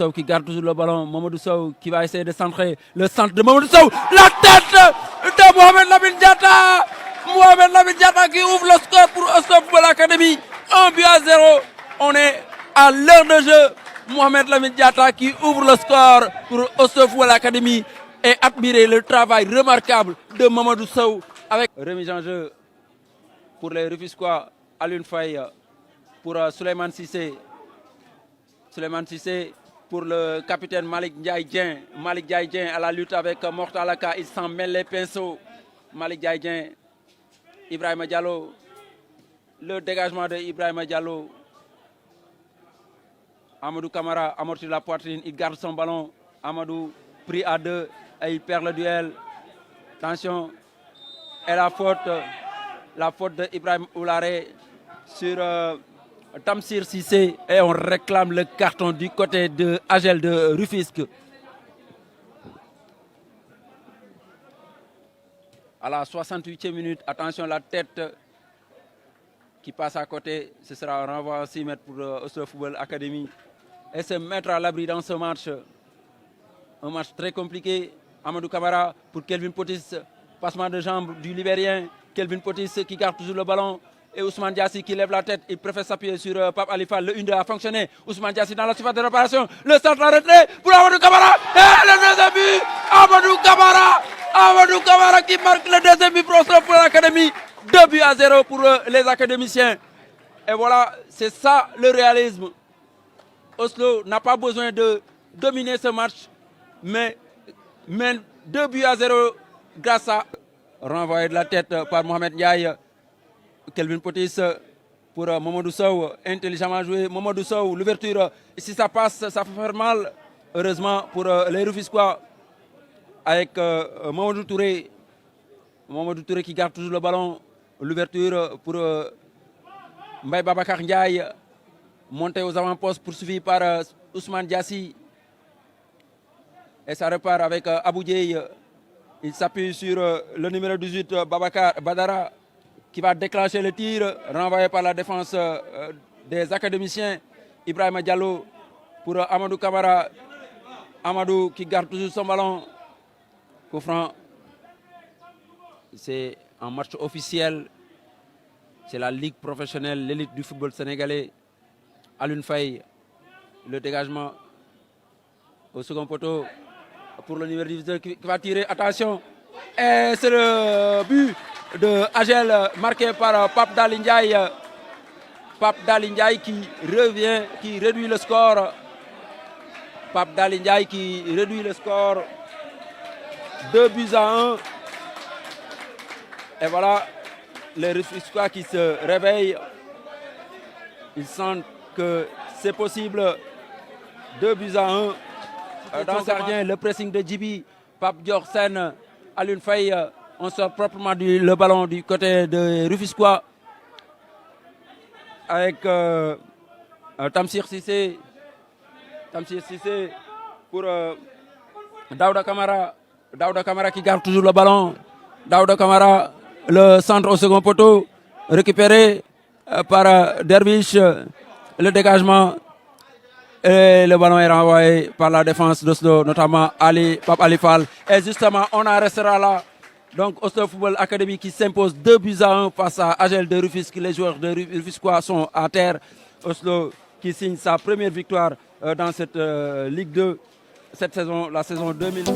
Sow qui garde toujours le ballon. Mamadou Sow qui va essayer de centrer. Le centre de Mamadou Sow. La tête de Mohamed Lamine Diatta. Mohamed Lamine Diatta qui ouvre le score pour Oslo Football Academy. 1-0. On est à l'heure de jeu. Mohamed Lamine Diatta qui ouvre le score pour Oslo Football Academy. Et admirer le travail remarquable de Mamadou Sow. Avec remise en jeu pour les Rufisquois. Alioune Faye pour Souleymane Cissé. Souleymane Cissé pour le capitaine Malick Ndiaye Dieng. Malick Ndiaye Dieng à la lutte avec Mortalaka. Il s'en mêle les pinceaux. Malick Ndiaye Dieng. Ibrahima Diallo. Le dégagement de Ibrahima Diallo. Amadou Camara amortit la poitrine. Il garde son ballon. Amadou pris à deux. Et il perd le duel. Attention. Et la faute de Ibrahim Oularé sur Tamsir Cissé. Et on réclame le carton du côté de Agel de Rufisque. À la 68e minute, attention, la tête qui passe à côté. Ce sera un renvoi à 6 mètres pour Oslo Football Academy. Et se mettre à l'abri dans ce match. Un match très compliqué. Amadou Camara pour Kelvin Potis. Passement de jambes du Libérien. Kelvin Potis qui garde toujours le ballon. Et Ousmane Diassi qui lève la tête. Il préfère s'appuyer sur Pape Alifal. Le 1-2 a fonctionné. Ousmane Diassi dans la surface de réparation. Le centre à retrait pour Amadou Camara. Et le deuxième but. Amadou Camara. Amadou Camara qui marque le deuxième but pour l'Académie. 2-0 pour les académiciens. Et voilà, c'est ça le réalisme. Oslo n'a pas besoin de dominer ce match. Mais mène 2-0 grâce à renvoyé de la tête par Mohamed Ndiaye. Kelvin Potis pour Mamadou Sow, intelligemment joué. Mamadou Sow, l'ouverture, si ça passe, ça fait faire mal. Heureusement pour les Rufisquois, avec Mamadou Touré. Mamadou Touré qui garde toujours le ballon. L'ouverture pour Mbaye Babakar Ndiaye, monté aux avant-postes, poursuivi par Ousmane Diassi. Et ça repart avec Abou Dieye. Il s'appuie sur le numéro 18, Babakar Badara, qui va déclencher le tir, renvoyé par la défense des académiciens. Ibrahima Diallo pour Amadou Camara. Amadou qui garde toujours son ballon. Coup franc. C'est un match officiel. C'est la ligue professionnelle, l'élite du football sénégalais. Alioune Faye, le dégagement au second poteau pour le numéro 18 qui va tirer. Attention. Et c'est le but de Agel marqué par Pape Dalindiaye. Pape Dalindiaye qui revient, qui réduit le score. Pape Dalindiaye qui réduit le score. 2-1. Et voilà les Rufisquois qui se réveillent. Ils sentent que c'est possible. 2-1. Dans le gardien, le pressing de Djibi, Pape Diorsen, Alioune Faye, on sort proprement le ballon du côté de Rufisquois avec Tamsir Cissé. Tamsir Cissé pour Daouda Camara. Daouda Camara qui garde toujours le ballon. Daouda Camara, le centre au second poteau, récupéré par Dervish. Le dégagement. Et le ballon est renvoyé par la défense d'Oslo, notamment Pape Alifal. Et justement, on en restera là. Donc, Oslo Football Academy qui s'impose 2-1 face à Agel de Rufisque. Les joueurs de Rufisquois sont à terre. Oslo qui signe sa première victoire dans cette Ligue 2, cette saison, la saison 2020.